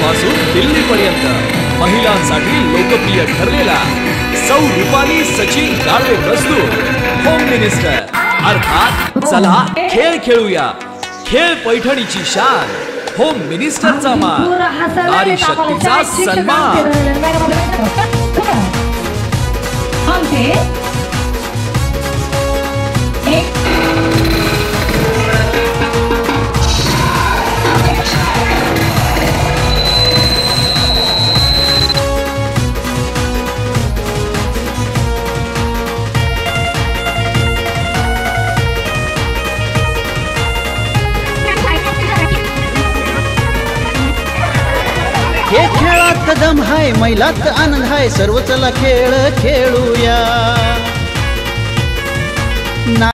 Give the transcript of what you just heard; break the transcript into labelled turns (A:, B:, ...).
A: पासून दिल्ली पर्यंत महिलांसाठी लोकप्रिय ठरलेला सौ रुपाली सचिन गाडवे प्रस्तुत होम मिनिस्टर अर्थात चला खेळ खेळूया। खेळ पैठणीची शान, होम मिनिस्टरचा मान, नारी शक्तीचा सन्मान।
B: हे खेळात दम हाय, मैलात आनंद हाय, सर्व चला खेळ खेळूया।